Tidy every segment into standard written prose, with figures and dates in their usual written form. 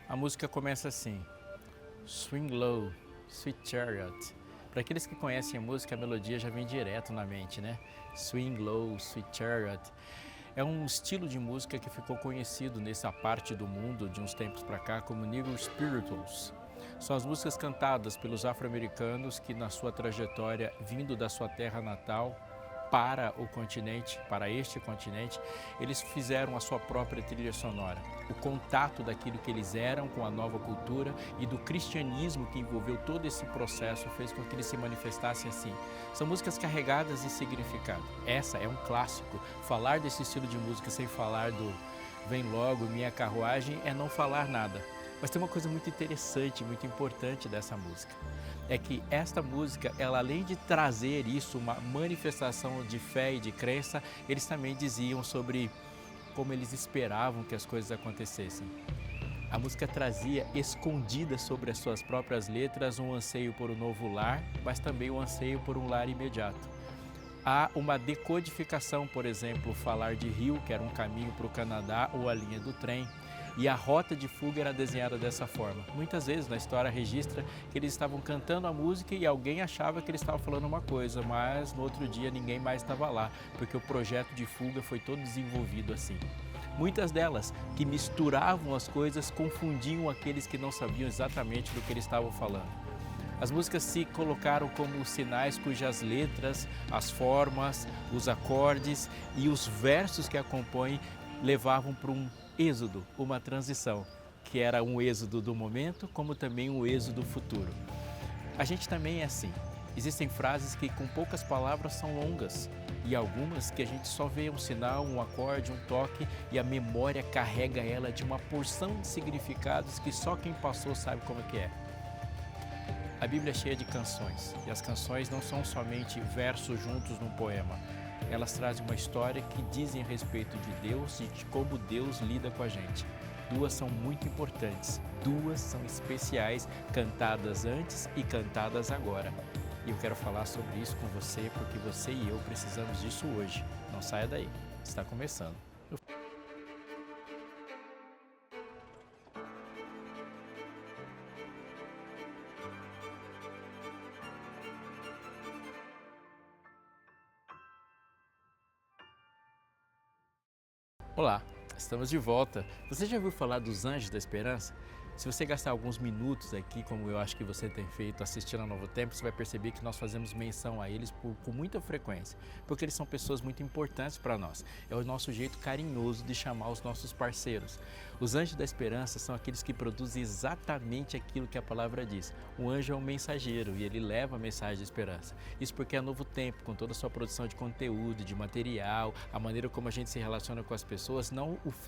A música começa assim: Swing Low, Sweet Chariot. Para aqueles que conhecem a música, a melodia já vem direto na mente, né? Swing Low, Sweet Chariot. É um estilo de música que ficou conhecido nessa parte do mundo de uns tempos para cá como Negro Spirituals. São as músicas cantadas pelos afro-americanos que na sua trajetória vindo da sua terra natal para o continente, para este continente, eles fizeram a sua própria trilha sonora. O contato daquilo que eles eram com a nova cultura e do cristianismo que envolveu todo esse processo fez com que eles se manifestassem assim. São músicas carregadas de significado. Essa é um clássico. Falar desse estilo de música sem falar do Vem Logo, Minha Carruagem é não falar nada. Mas tem uma coisa muito interessante, muito importante dessa música. É que esta música, ela além de trazer isso, uma manifestação de fé e de crença, eles também diziam sobre como eles esperavam que as coisas acontecessem. A música trazia escondida sobre as suas próprias letras um anseio por um novo lar, mas também um anseio por um lar imediato. Há uma decodificação, por exemplo, falar de rio, que era um caminho para o Canadá, ou a linha do trem. E a rota de fuga era desenhada dessa forma. Muitas vezes na história registra que eles estavam cantando a música e alguém achava que eles estavam falando uma coisa, mas no outro dia ninguém mais estava lá, porque o projeto de fuga foi todo desenvolvido assim. Muitas delas que misturavam as coisas confundiam aqueles que não sabiam exatamente do que eles estavam falando. As músicas se colocaram como sinais cujas letras, as formas, os acordes e os versos que a compõem levavam para um êxodo, uma transição, que era um êxodo do momento, como também um êxodo futuro. A gente também é assim. Existem frases que com poucas palavras são longas e algumas que a gente só vê um sinal, um acorde, um toque e a memória carrega ela de uma porção de significados que só quem passou sabe como é que é. A Bíblia é cheia de canções e as canções não são somente versos juntos num poema. Elas trazem uma história que dizem a respeito de Deus e de como Deus lida com a gente. Duas são muito importantes, duas são especiais, cantadas antes e cantadas agora. E eu quero falar sobre isso com você, porque você e eu precisamos disso hoje. Não saia daí, está começando. Olá, estamos de volta. Você já ouviu falar dos Anjos da Esperança? Se você gastar alguns minutos aqui, como eu acho que você tem feito assistindo ao Novo Tempo, você vai perceber que nós fazemos menção a eles com muita frequência, porque eles são pessoas muito importantes para nós. É o nosso jeito carinhoso de chamar os nossos parceiros. Os Anjos da Esperança são aqueles que produzem exatamente aquilo que a palavra diz. O anjo é um mensageiro e ele leva a mensagem de esperança. Isso porque é Novo Tempo, com toda a sua produção de conteúdo, de material, a maneira como a gente se relaciona com as pessoas,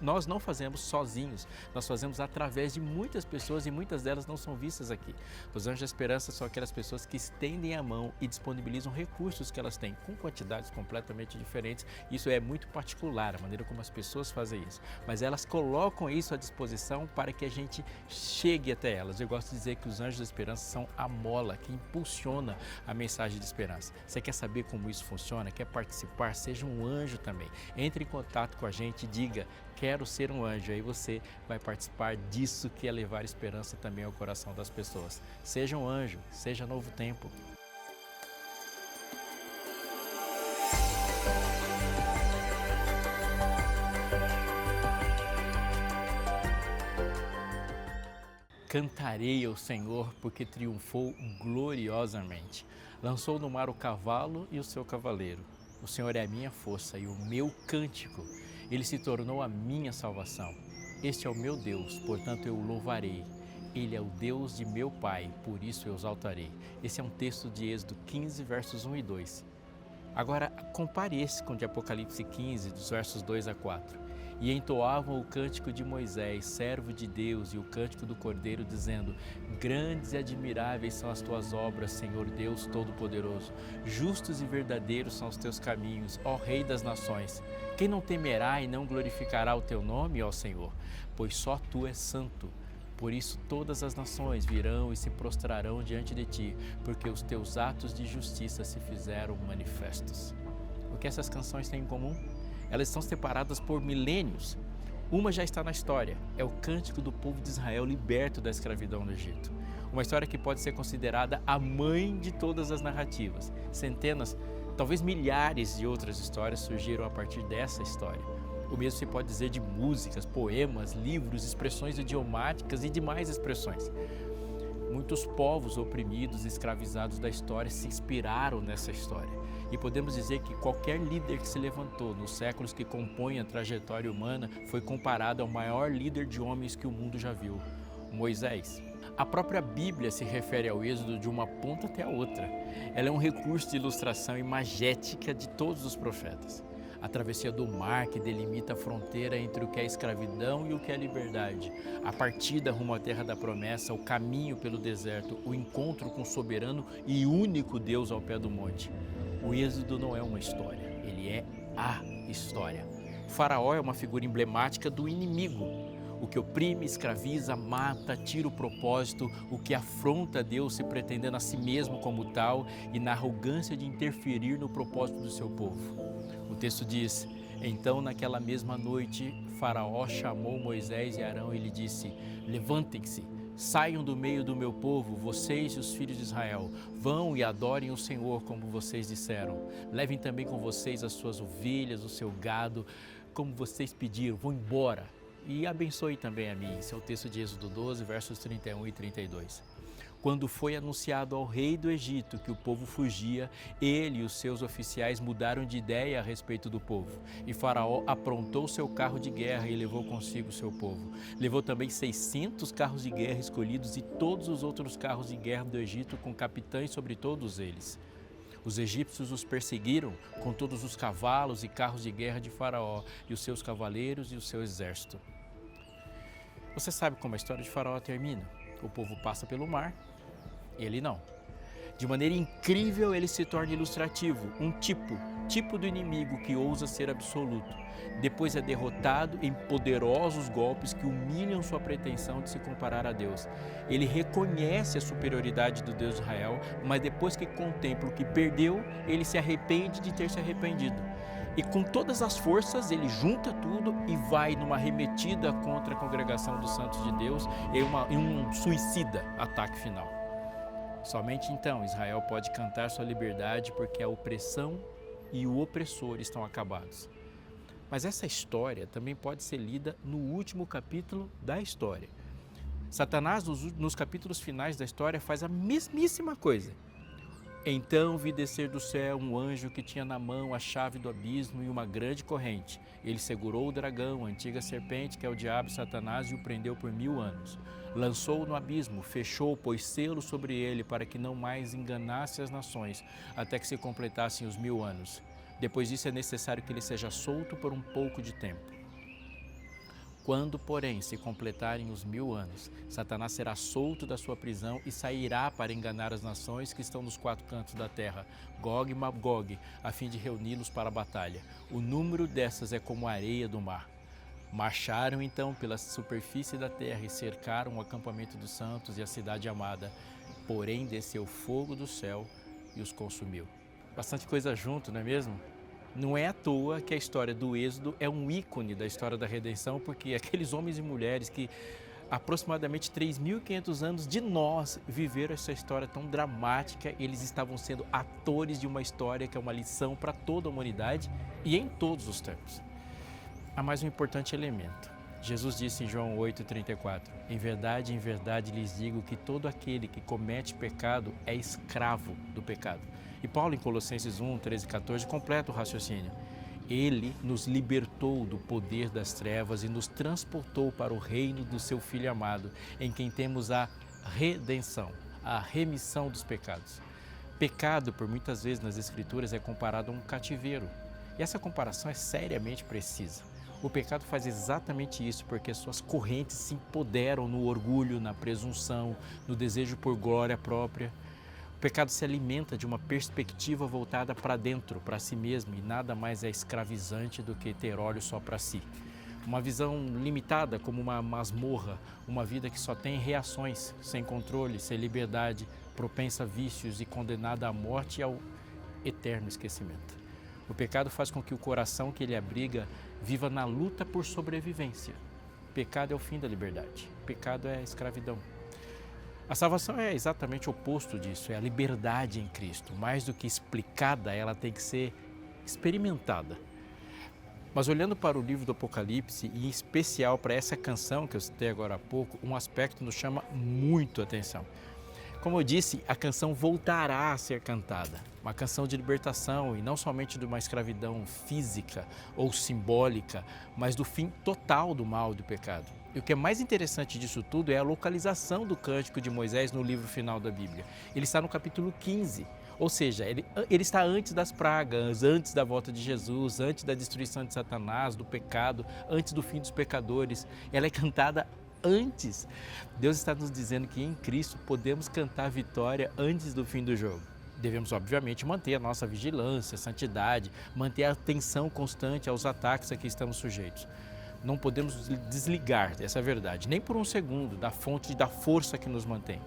nós não fazemos sozinhos, nós fazemos através de muitas pessoas e muitas delas não são vistas aqui. Os Anjos da Esperança são aquelas pessoas que estendem a mão e disponibilizam recursos que elas têm com quantidades completamente diferentes. Isso é muito particular, a maneira como as pessoas fazem isso, mas elas colocam isso à disposição para que a gente chegue até elas. Eu gosto de dizer que os Anjos da Esperança são a mola que impulsiona a mensagem de esperança. Você quer saber como isso funciona? Quer participar? Seja um anjo também. Entre em contato com a gente e diga: quero ser um anjo. Aí você vai participar disso que é levar esperança também ao coração das pessoas. Seja um anjo, seja Novo Tempo. Cantarei ao Senhor porque triunfou gloriosamente. Lançou no mar o cavalo e o seu cavaleiro. O Senhor é a minha força e o meu cântico. Ele se tornou a minha salvação. Este é o meu Deus, portanto eu o louvarei. Ele é o Deus de meu Pai, por isso eu exaltarei. Esse é um texto de Êxodo 15, versos 1 e 2. Agora, compare esse com o de Apocalipse 15, dos versos 2 a 4. E entoavam o cântico de Moisés, servo de Deus, e o cântico do Cordeiro, dizendo: grandes e admiráveis são as tuas obras, Senhor Deus Todo-Poderoso. Justos e verdadeiros são os teus caminhos, ó Rei das nações. Quem não temerá e não glorificará o teu nome, ó Senhor? Pois só tu és santo. Por isso todas as nações virão e se prostrarão diante de ti, porque os teus atos de justiça se fizeram manifestos. O que essas canções têm em comum? Elas estão separadas por milênios. Uma já está na história, é o cântico do povo de Israel liberto da escravidão no Egito. Uma história que pode ser considerada a mãe de todas as narrativas. Centenas, talvez milhares de outras histórias surgiram a partir dessa história. O mesmo se pode dizer de músicas, poemas, livros, expressões idiomáticas e demais expressões. Muitos povos oprimidos e escravizados da história se inspiraram nessa história. E podemos dizer que qualquer líder que se levantou nos séculos que compõem a trajetória humana foi comparado ao maior líder de homens que o mundo já viu, Moisés. A própria Bíblia se refere ao Êxodo de uma ponta até a outra. Ela é um recurso de ilustração imagética de todos os profetas. A travessia do mar que delimita a fronteira entre o que é escravidão e o que é liberdade. A partida rumo à terra da promessa, o caminho pelo deserto, o encontro com o soberano e único Deus ao pé do monte. O Êxodo não é uma história, ele é a história. O faraó é uma figura emblemática do inimigo. O que oprime, escraviza, mata, tira o propósito, o que afronta Deus se pretendendo a si mesmo como tal e na arrogância de interferir no propósito do seu povo. O texto diz: então naquela mesma noite, Faraó chamou Moisés e Arão e lhe disse: levantem-se, saiam do meio do meu povo, vocês e os filhos de Israel. Vão e adorem o Senhor como vocês disseram. Levem também com vocês as suas ovelhas, o seu gado, como vocês pediram. Vão embora. E abençoe também a mim. Esse é o texto de Êxodo 12, versos 31 e 32. Quando foi anunciado ao rei do Egito que o povo fugia, ele e os seus oficiais mudaram de ideia a respeito do povo. E Faraó aprontou seu carro de guerra e levou consigo seu povo. Levou também 600 carros de guerra escolhidos e todos os outros carros de guerra do Egito, com capitães sobre todos eles. Os egípcios os perseguiram com todos os cavalos e carros de guerra de Faraó e os seus cavaleiros e o seu exército. Você sabe como a história de Faraó termina? O povo passa pelo mar, ele não. De maneira incrível, ele se torna ilustrativo, um tipo do inimigo que ousa ser absoluto. Depois é derrotado em poderosos golpes que humilham sua pretensão de se comparar a Deus. Ele reconhece a superioridade do Deus de Israel, mas depois que contempla o que perdeu, ele se arrepende de ter se arrependido. E com todas as forças, ele junta tudo e vai numa arremetida contra a congregação dos santos de Deus em um suicida ataque final. Somente então Israel pode cantar sua liberdade, porque a opressão e o opressor estão acabados. Mas essa história também pode ser lida no último capítulo da história. Satanás, nos capítulos finais da história, faz a mesmíssima coisa. Então vi descer do céu um anjo que tinha na mão a chave do abismo e uma grande corrente. Ele segurou o dragão, a antiga serpente, que é o diabo e Satanás, e o prendeu por 1000 anos. Lançou-o no abismo, fechou, pôs selo sobre ele para que não mais enganasse as nações, até que se completassem os 1000 anos. Depois disso é necessário que ele seja solto por um pouco de tempo. Quando, porém, se completarem os 1000 anos, Satanás será solto da sua prisão e sairá para enganar as nações que estão nos 4 cantos da terra, Gog e Magog, a fim de reuni-los para a batalha. O número dessas é como a areia do mar. Marcharam então pela superfície da terra e cercaram o acampamento dos santos e a cidade amada. Porém desceu fogo do céu e os consumiu. Bastante coisa junto, não é mesmo? Não é à toa que a história do Êxodo é um ícone da história da redenção, porque aqueles homens e mulheres que aproximadamente 3.500 anos de nós viveram essa história tão dramática, eles estavam sendo atores de uma história que é uma lição para toda a humanidade e em todos os tempos. Há mais um importante elemento. Jesus disse em João 8,34, em verdade lhes digo que todo aquele que comete pecado é escravo do pecado. E Paulo, em Colossenses 1, 13 e 14, completa o raciocínio. Ele nos libertou do poder das trevas e nos transportou para o reino do seu Filho amado, em quem temos a redenção, a remissão dos pecados. Pecado, por muitas vezes nas Escrituras, é comparado a um cativeiro. E essa comparação é seriamente precisa. O pecado faz exatamente isso, porque suas correntes se empoderam no orgulho, na presunção, no desejo por glória própria. O pecado se alimenta de uma perspectiva voltada para dentro, para si mesmo, e nada mais é escravizante do que ter olhos só para si. Uma visão limitada, como uma masmorra, uma vida que só tem reações, sem controle, sem liberdade, propensa a vícios e condenada à morte e ao eterno esquecimento. O pecado faz com que o coração que ele abriga viva na luta por sobrevivência. Pecado é o fim da liberdade. Pecado é a escravidão. A salvação é exatamente o oposto disso, é a liberdade em Cristo. Mais do que explicada, ela tem que ser experimentada. Mas olhando para o livro do Apocalipse, e em especial para essa canção que eu citei agora há pouco, um aspecto nos chama muito a atenção. Como eu disse, a canção voltará a ser cantada. Uma canção de libertação e não somente de uma escravidão física ou simbólica, mas do fim total do mal e do pecado. E o que é mais interessante disso tudo é a localização do Cântico de Moisés no livro final da Bíblia. Ele está no capítulo 15, ou seja, ele está antes das pragas, antes da volta de Jesus, antes da destruição de Satanás, do pecado, antes do fim dos pecadores. Ela é cantada antes. Deus está nos dizendo que em Cristo podemos cantar a vitória antes do fim do jogo. Devemos, obviamente, manter a nossa vigilância, santidade, manter a atenção constante aos ataques a que estamos sujeitos. Não podemos desligar dessa verdade, nem por um segundo, da fonte da força que nos mantém.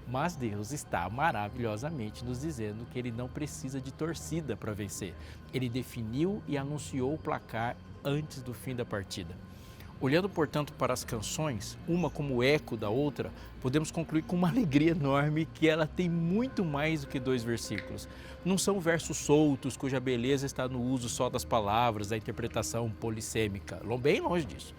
Mas Deus está maravilhosamente nos dizendo que Ele não precisa de torcida para vencer. Ele definiu e anunciou o placar antes do fim da partida. Olhando, portanto, para as canções, uma como eco da outra, podemos concluir com uma alegria enorme que ela tem muito mais do que 2 versículos. Não são versos soltos, cuja beleza está no uso só das palavras, da interpretação polissêmica, bem longe disso.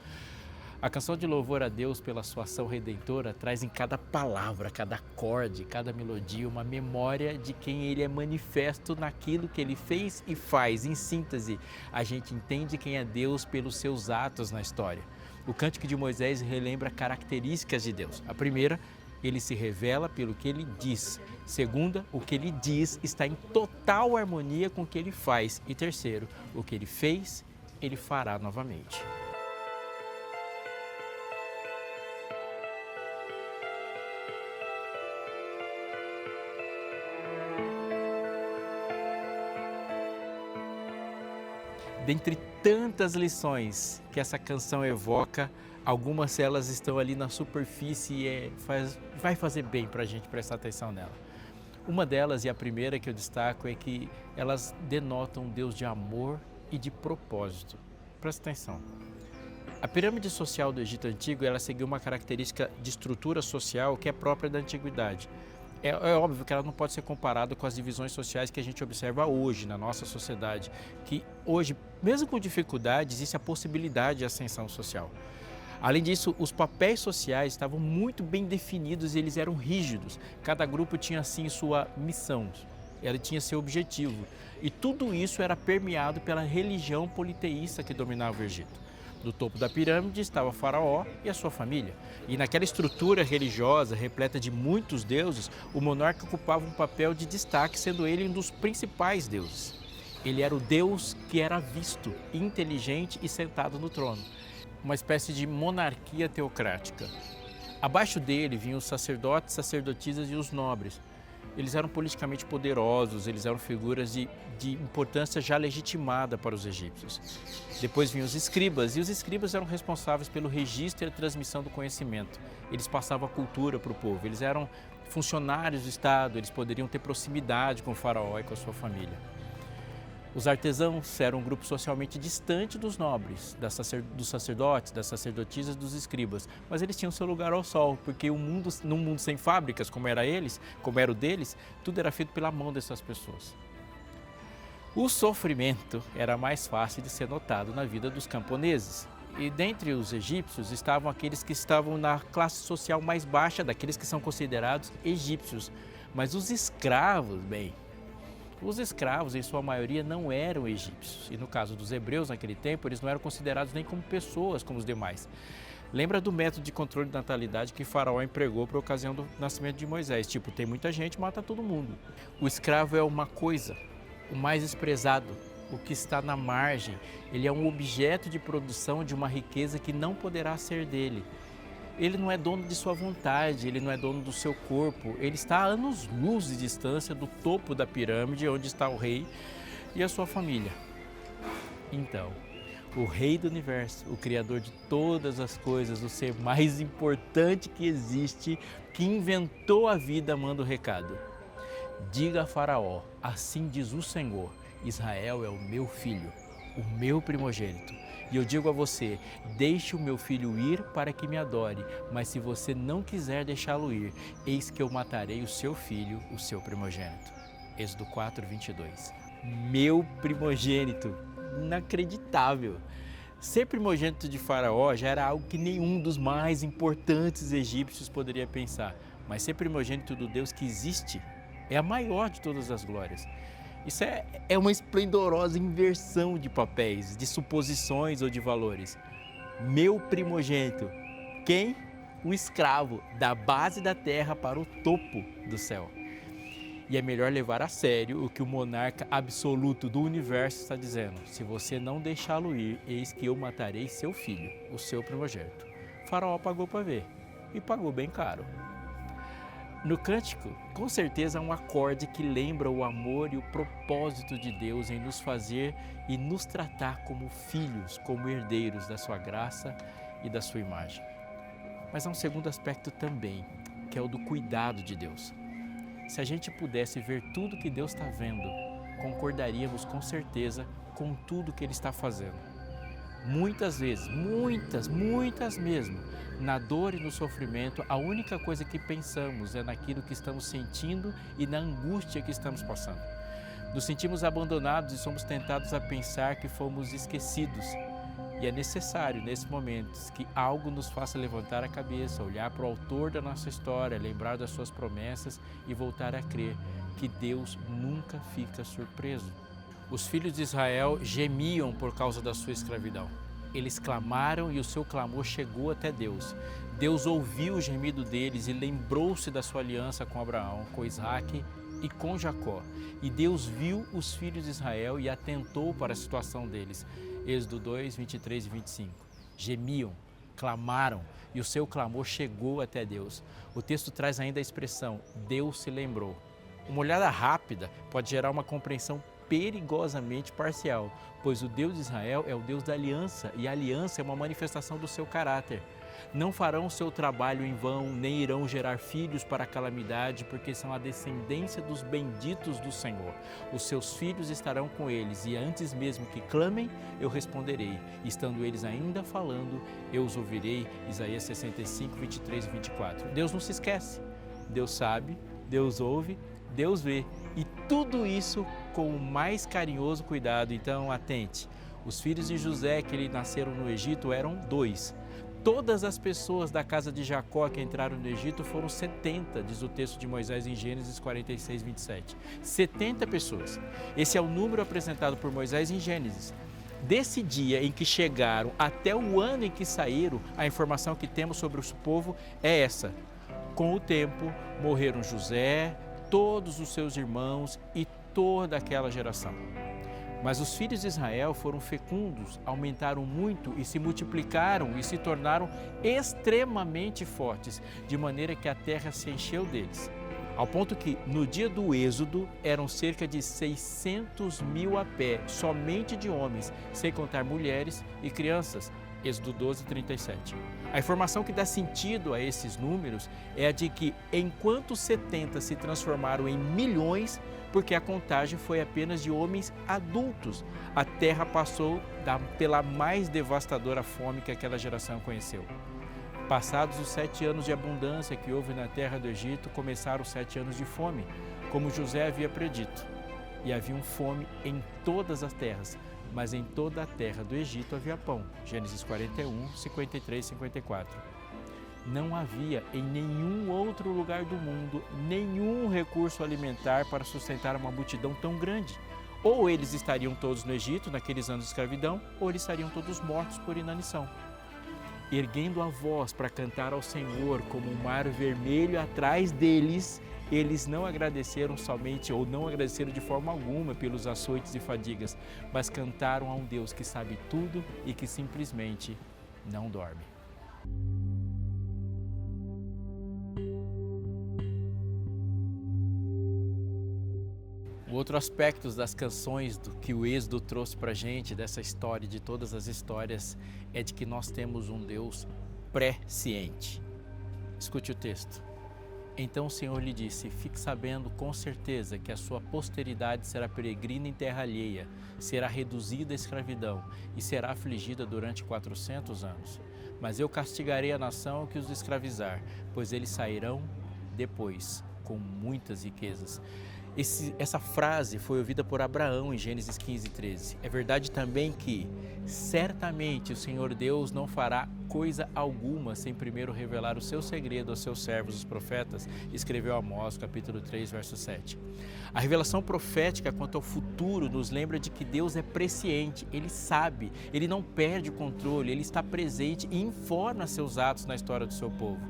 A canção de louvor a Deus pela sua ação redentora traz em cada palavra, cada acorde, cada melodia, uma memória de quem Ele é manifesto naquilo que Ele fez e faz. Em síntese, a gente entende quem é Deus pelos seus atos na história. O Cântico de Moisés relembra características de Deus. A primeira, Ele se revela pelo que Ele diz. Segunda, o que Ele diz está em total harmonia com o que Ele faz. E terceiro, o que Ele fez, Ele fará novamente. Dentre tantas lições que essa canção evoca, algumas delas estão ali na superfície e vai fazer bem para a gente prestar atenção nela. Uma delas, e a primeira que eu destaco, é que elas denotam um Deus de amor e de propósito. Presta atenção. A pirâmide social do Egito Antigo, ela seguiu uma característica de estrutura social que é própria da antiguidade. É óbvio que ela não pode ser comparada com as divisões sociais que a gente observa hoje na nossa sociedade, que hoje, mesmo com dificuldade, existe a possibilidade de ascensão social. Além disso, os papéis sociais estavam muito bem definidos e eles eram rígidos. Cada grupo tinha, assim, sua missão, ela tinha seu objetivo. E tudo isso era permeado pela religião politeísta que dominava o Egito. No topo da pirâmide estava Faraó e a sua família. E naquela estrutura religiosa repleta de muitos deuses, o monarca ocupava um papel de destaque, sendo ele um dos principais deuses. Ele era o Deus que era visto, inteligente e sentado no trono. Uma espécie de monarquia teocrática. Abaixo dele vinham os sacerdotes, sacerdotisas e os nobres. Eles eram politicamente poderosos, eles eram figuras de importância já legitimada para os egípcios. Depois vinham os escribas, e os escribas eram responsáveis pelo registro e a transmissão do conhecimento. Eles passavam a cultura para o povo, eles eram funcionários do Estado, eles poderiam ter proximidade com o faraó e com a sua família. Os artesãos eram um grupo socialmente distante dos nobres, dos sacerdotes, das sacerdotisas, dos escribas, mas eles tinham seu lugar ao sol, porque num mundo sem fábricas, como era o deles, tudo era feito pela mão dessas pessoas. O sofrimento era mais fácil de ser notado na vida dos camponeses. E dentre os egípcios estavam aqueles que estavam na classe social mais baixa, daqueles que são considerados egípcios. Mas os escravos, os escravos, em sua maioria, não eram egípcios. E no caso dos hebreus, naquele tempo, eles não eram considerados nem como pessoas, como os demais. Lembra do método de controle de natalidade que Faraó empregou para a ocasião do nascimento de Moisés? Tipo, tem muita gente, mata todo mundo. O escravo é uma coisa, o mais desprezado, o que está na margem. Ele é um objeto de produção de uma riqueza que não poderá ser dele. Ele não é dono de sua vontade, ele não é dono do seu corpo, ele está a anos-luz de distância do topo da pirâmide, onde está o rei e a sua família. Então, o rei do universo, o criador de todas as coisas, o ser mais importante que existe, que inventou a vida, manda o recado. Diga a Faraó, assim diz o Senhor, Israel é o meu filho, o meu primogênito. E eu digo a você, deixe o meu filho ir para que me adore, mas se você não quiser deixá-lo ir, eis que eu matarei o seu filho, o seu primogênito. Êxodo 4, 22. Meu primogênito, inacreditável. Ser primogênito de Faraó já era algo que nenhum dos mais importantes egípcios poderia pensar, mas ser primogênito do Deus que existe é a maior de todas as glórias. Isso é uma esplendorosa inversão de papéis, de suposições ou de valores. Meu primogênito, quem? O escravo, da base da terra para o topo do céu. E é melhor levar a sério o que o monarca absoluto do universo está dizendo. Se você não deixá-lo ir, eis que eu matarei seu filho, o seu primogênito. Faraó pagou para ver, e pagou bem caro. No cântico, com certeza há um acorde que lembra o amor e o propósito de Deus em nos fazer e nos tratar como filhos, como herdeiros da sua graça e da sua imagem. Mas há um segundo aspecto também, que é o do cuidado de Deus. Se a gente pudesse ver tudo que Deus está vendo, concordaríamos com certeza com tudo que Ele está fazendo. Muitas vezes, muitas mesmo, na dor e no sofrimento, a única coisa que pensamos é naquilo que estamos sentindo e na angústia que estamos passando. Nos sentimos abandonados e somos tentados a pensar que fomos esquecidos. E é necessário, nesses momentos, que algo nos faça levantar a cabeça, olhar para o autor da nossa história, lembrar das suas promessas e voltar a crer que Deus nunca fica surpreso. Os filhos de Israel gemiam por causa da sua escravidão. Eles clamaram e o seu clamor chegou até Deus. Deus ouviu o gemido deles e lembrou-se da sua aliança com Abraão, com Isaac e com Jacó. E Deus viu os filhos de Israel e atentou para a situação deles. Êxodo 2, 23 e 25. Gemiam, clamaram e o seu clamor chegou até Deus. O texto traz ainda a expressão, Deus se lembrou. Uma olhada rápida pode gerar uma compreensão perigosamente parcial, pois o Deus de Israel é o Deus da aliança e a aliança é uma manifestação do seu caráter. Não farão o seu trabalho em vão, nem irão gerar filhos para a calamidade, porque são a descendência dos benditos do Senhor. Os seus filhos estarão com eles, e antes mesmo que clamem, eu responderei. Estando eles ainda falando, eu os ouvirei. Isaías 65, 23 e 24. Deus não se esquece. Deus sabe, Deus ouve, Deus vê. E tudo isso com o mais carinhoso cuidado. Então, atente. Os filhos de José que nasceram no Egito eram 2. Todas as pessoas da casa de Jacó que entraram no Egito foram 70, diz o texto de Moisés em Gênesis 46, 27. 70 pessoas. Esse é o número apresentado por Moisés em Gênesis. Desse dia em que chegaram até o ano em que saíram, a informação que temos sobre o povo é essa. Com o tempo, morreram José, todos os seus irmãos e toda aquela geração. Mas os filhos de Israel foram fecundos, aumentaram muito e se multiplicaram e se tornaram extremamente fortes, de maneira que a terra se encheu deles. Ao ponto que, no dia do Êxodo, eram cerca de 600 mil a pé, somente de homens, sem contar mulheres e crianças. Êxodo 12, 37. A informação que dá sentido a esses números é a de que, enquanto 70 se transformaram em milhões, porque a contagem foi apenas de homens adultos, a terra passou pela mais devastadora fome que aquela geração conheceu. Passados os 7 anos de abundância que houve na terra do Egito, começaram os 7 anos de fome, como José havia predito. E havia fome em todas as terras, mas em toda a terra do Egito havia pão. Gênesis 41, 53 e 54. Não havia em nenhum outro lugar do mundo nenhum recurso alimentar para sustentar uma multidão tão grande. Ou eles estariam todos no Egito, naqueles anos de escravidão, ou eles estariam todos mortos por inanição. Erguendo a voz para cantar ao Senhor como um mar vermelho atrás deles, eles não agradeceram somente, ou não agradeceram de forma alguma pelos açoites e fadigas, mas cantaram a um Deus que sabe tudo e que simplesmente não dorme. O outro aspecto das canções que o Êxodo trouxe para a gente, dessa história, de todas as histórias, é de que nós temos um Deus presciente. Escute o texto. Então o Senhor lhe disse: fique sabendo com certeza que a sua posteridade será peregrina em terra alheia, será reduzida à escravidão e será afligida durante 400 anos. Mas eu castigarei a nação que os escravizar, pois eles sairão depois com muitas riquezas. Essa frase foi ouvida por Abraão em Gênesis 15:13. É verdade também que, certamente, o Senhor Deus não fará coisa alguma sem primeiro revelar o seu segredo aos seus servos, os profetas, escreveu Amós, capítulo 3, verso 7. A revelação profética quanto ao futuro nos lembra de que Deus é presciente, Ele sabe, Ele não perde o controle, Ele está presente e informa seus atos na história do seu povo.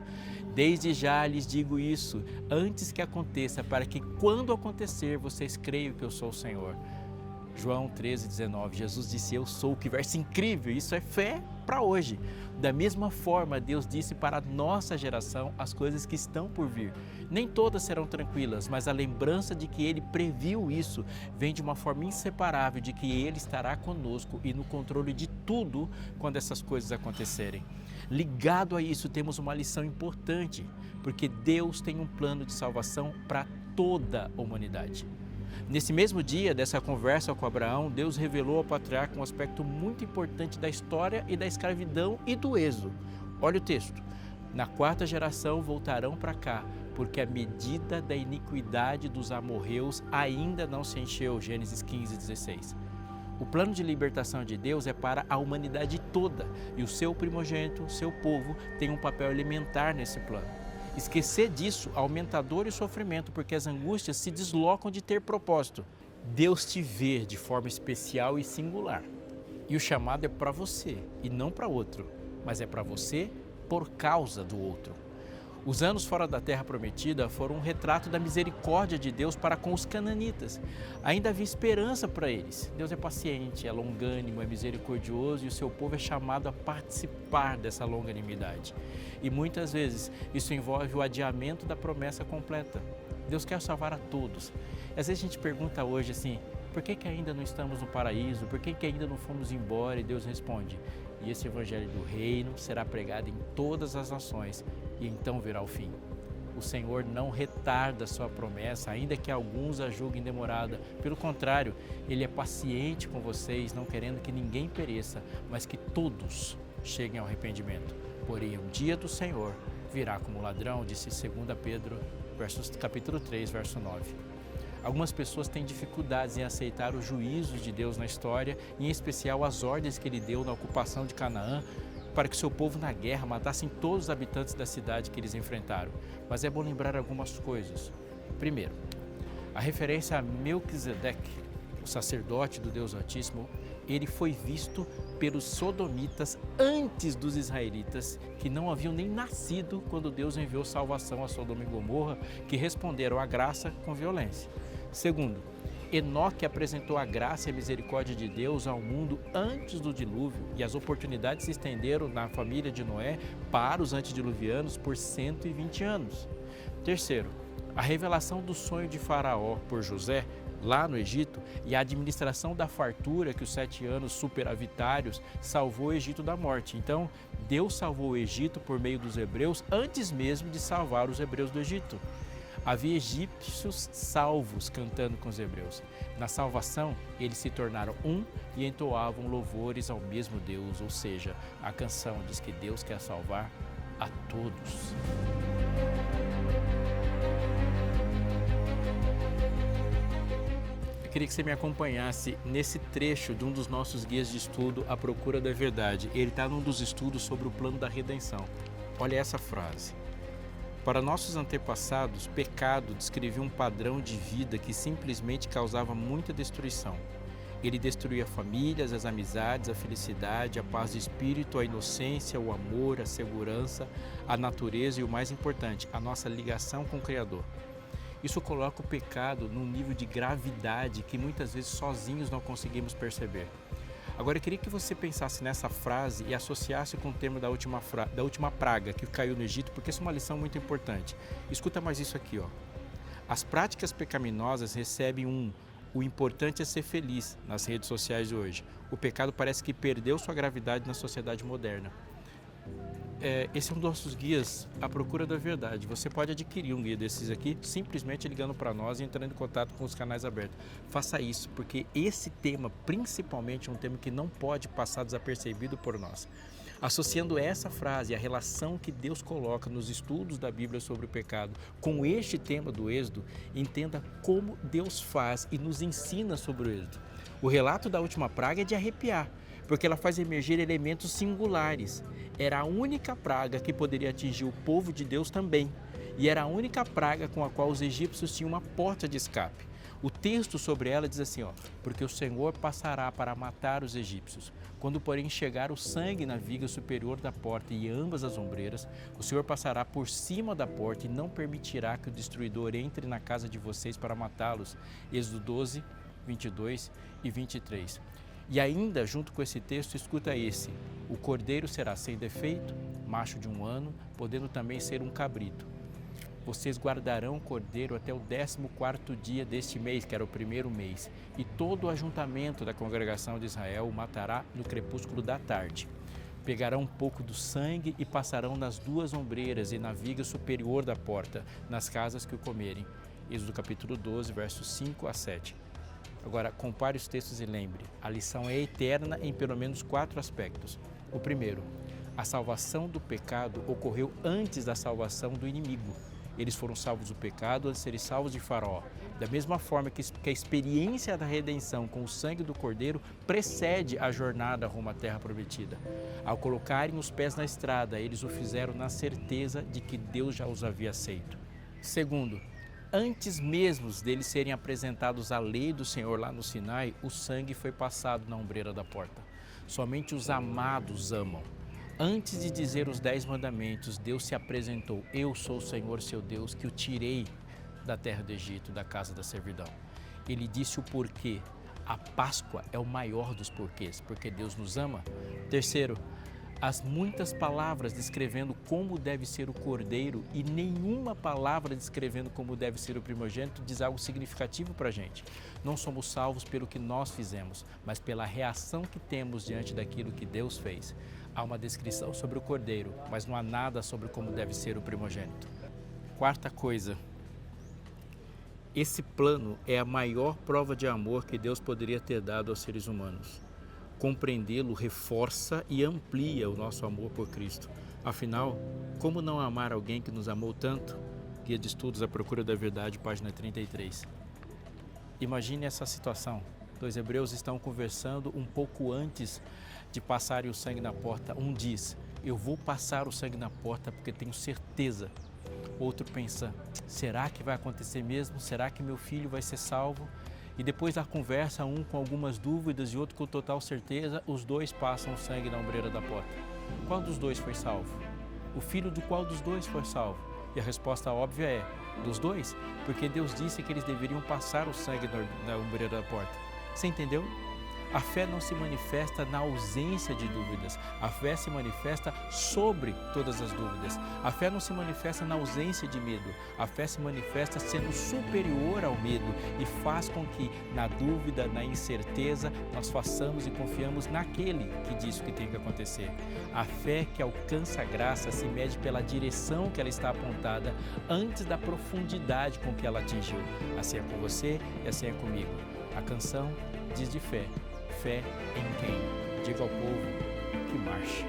Desde já lhes digo isso, antes que aconteça, para que quando acontecer, vocês creiam que eu sou o Senhor. João 13:19, Jesus disse: eu sou. Que verso incrível, isso é fé para hoje. Da mesma forma, Deus disse para a nossa geração as coisas que estão por vir. Nem todas serão tranquilas, mas a lembrança de que Ele previu isso vem de uma forma inseparável de que Ele estará conosco e no controle de tudo quando essas coisas acontecerem. Ligado a isso, temos uma lição importante, porque Deus tem um plano de salvação para toda a humanidade. Nesse mesmo dia dessa conversa com Abraão, Deus revelou ao patriarca um aspecto muito importante da história e da escravidão e do êxodo. Olha o texto: na quarta geração voltarão para cá, porque a medida da iniquidade dos amorreus ainda não se encheu. Gênesis 15:16. O plano de libertação de Deus é para a humanidade toda e o seu primogênito, seu povo, tem um papel elementar nesse plano. Esquecer disso aumenta a dor e o sofrimento, porque as angústias se deslocam de ter propósito. Deus te vê de forma especial e singular. E o chamado é para você e não para outro, mas é para você por causa do outro. Os anos fora da terra prometida foram um retrato da misericórdia de Deus para com os cananitas. Ainda havia esperança para eles. Deus é paciente, é longânimo, é misericordioso e o seu povo é chamado a participar dessa longanimidade. E muitas vezes isso envolve o adiamento da promessa completa. Deus quer salvar a todos. Às vezes a gente pergunta hoje assim: por que ainda não estamos no paraíso? Por que ainda não fomos embora? E Deus responde: e esse evangelho do reino será pregado em todas as nações, e então virá o fim. O Senhor não retarda sua promessa, ainda que alguns a julguem demorada. Pelo contrário, Ele é paciente com vocês, não querendo que ninguém pereça, mas que todos cheguem ao arrependimento. Porém, o dia do Senhor virá como ladrão, disse 2 Pedro, capítulo 3, verso 9. Algumas pessoas têm dificuldades em aceitar os juízos de Deus na história, em especial as ordens que Ele deu na ocupação de Canaã, para que seu povo na guerra matassem todos os habitantes da cidade que eles enfrentaram. Mas é bom lembrar algumas coisas. Primeiro, a referência a Melquisedeque, o sacerdote do Deus Altíssimo, ele foi visto pelos sodomitas antes dos israelitas, que não haviam nem nascido quando Deus enviou salvação a Sodoma e Gomorra, que responderam à graça com violência. Segundo, Enoque apresentou a graça e a misericórdia de Deus ao mundo antes do dilúvio, e as oportunidades se estenderam na família de Noé para os antediluvianos por 120 anos. Terceiro, a revelação do sonho de Faraó por José, lá no Egito, e a administração da fartura que os 7 anos superavitários salvou o Egito da morte. Então, Deus salvou o Egito por meio dos hebreus antes mesmo de salvar os hebreus do Egito. Havia egípcios salvos cantando com os hebreus. Na salvação, eles se tornaram um e entoavam louvores ao mesmo Deus, ou seja, a canção diz que Deus quer salvar a todos. Eu queria que você me acompanhasse nesse trecho de um dos nossos guias de estudo, A Procura da Verdade. Ele está num dos estudos sobre o plano da redenção. Olha essa frase. Para nossos antepassados, pecado descrevia um padrão de vida que simplesmente causava muita destruição. Ele destruía famílias, as amizades, a felicidade, a paz de espírito, a inocência, o amor, a segurança, a natureza e o mais importante, a nossa ligação com o Criador. Isso coloca o pecado num nível de gravidade que muitas vezes sozinhos não conseguimos perceber. Agora eu queria que você pensasse nessa frase e associasse com o termo da última praga que caiu no Egito, porque isso é uma lição muito importante. Escuta mais isso aqui, ó. As práticas pecaminosas recebem o importante é ser feliz nas redes sociais de hoje. O pecado parece que perdeu sua gravidade na sociedade moderna. esse é um dos nossos guias à procura da verdade. Você pode adquirir um guia desses aqui simplesmente ligando para nós e entrando em contato com os canais abertos. Faça isso, porque esse tema principalmente é um tema que não pode passar desapercebido por nós. Associando essa frase, a relação que Deus coloca nos estudos da Bíblia sobre o pecado com este tema do Êxodo, entenda como Deus faz e nos ensina sobre o Êxodo. O relato da última praga é de arrepiar, porque ela faz emergir elementos singulares. Era a única praga que poderia atingir o povo de Deus também, e era a única praga com a qual os egípcios tinham uma porta de escape. O texto sobre ela diz assim, porque o Senhor passará para matar os egípcios. Quando, porém, chegar o sangue na viga superior da porta e ambas as ombreiras, o Senhor passará por cima da porta e não permitirá que o destruidor entre na casa de vocês para matá-los. Êxodo 12, 22 e 23. E ainda, junto com esse texto, escuta esse: o cordeiro será sem defeito, macho de 1 ano, podendo também ser um cabrito. Vocês guardarão o cordeiro até o 14º dia deste mês, que era o primeiro mês, e todo o ajuntamento da congregação de Israel o matará no crepúsculo da tarde. Pegarão um pouco do sangue e passarão nas 2 ombreiras e na viga superior da porta, nas casas que o comerem. Êxodo capítulo 12, versos 5 a 7. Agora, compare os textos e lembre, a lição é eterna em pelo menos 4 aspectos. O primeiro, a salvação do pecado ocorreu antes da salvação do inimigo. Eles foram salvos do pecado antes de serem salvos de Faraó. Da mesma forma que a experiência da redenção com o sangue do Cordeiro precede a jornada rumo à terra prometida. Ao colocarem os pés na estrada, eles o fizeram na certeza de que Deus já os havia aceito. Segundo, antes mesmo deles serem apresentados à lei do Senhor lá no Sinai, o sangue foi passado na ombreira da porta. Somente os amados amam. Antes de dizer os 10 mandamentos, Deus se apresentou: eu sou o Senhor seu Deus, que o tirei da terra do Egito, da casa da servidão. Ele disse o porquê. A Páscoa é o maior dos porquês, porque Deus nos ama. Terceiro, as muitas palavras descrevendo como deve ser o cordeiro e nenhuma palavra descrevendo como deve ser o primogênito diz algo significativo para a gente. Não somos salvos pelo que nós fizemos, mas pela reação que temos diante daquilo que Deus fez. Há uma descrição sobre o cordeiro, mas não há nada sobre como deve ser o primogênito. Quarta coisa, esse plano é a maior prova de amor que Deus poderia ter dado aos seres humanos. Compreendê-lo reforça e amplia o nosso amor por Cristo. Afinal, como não amar alguém que nos amou tanto? Guia de Estudos à Procura da Verdade, página 33. Imagine essa situação. 2 hebreus estão conversando um pouco antes de passarem o sangue na porta. Um diz: eu vou passar o sangue na porta porque tenho certeza. Outro pensa: será que vai acontecer mesmo? Será que meu filho vai ser salvo? E depois da conversa, um com algumas dúvidas e outro com total certeza, os dois passam o sangue na ombreira da porta. Qual dos dois foi salvo? O filho do qual dos dois foi salvo? E a resposta óbvia é: dos dois, porque Deus disse que eles deveriam passar o sangue na ombreira da porta. Você entendeu? A fé não se manifesta na ausência de dúvidas. A fé se manifesta sobre todas as dúvidas. A fé não se manifesta na ausência de medo. A fé se manifesta sendo superior ao medo e faz com que, na dúvida, na incerteza, nós façamos e confiamos naquele que diz o que tem que acontecer. A fé que alcança a graça se mede pela direção que ela está apontada antes da profundidade com que ela atingiu. Assim é com você e assim é comigo. A canção diz de fé. Fé em quem? Diga ao povo que marche.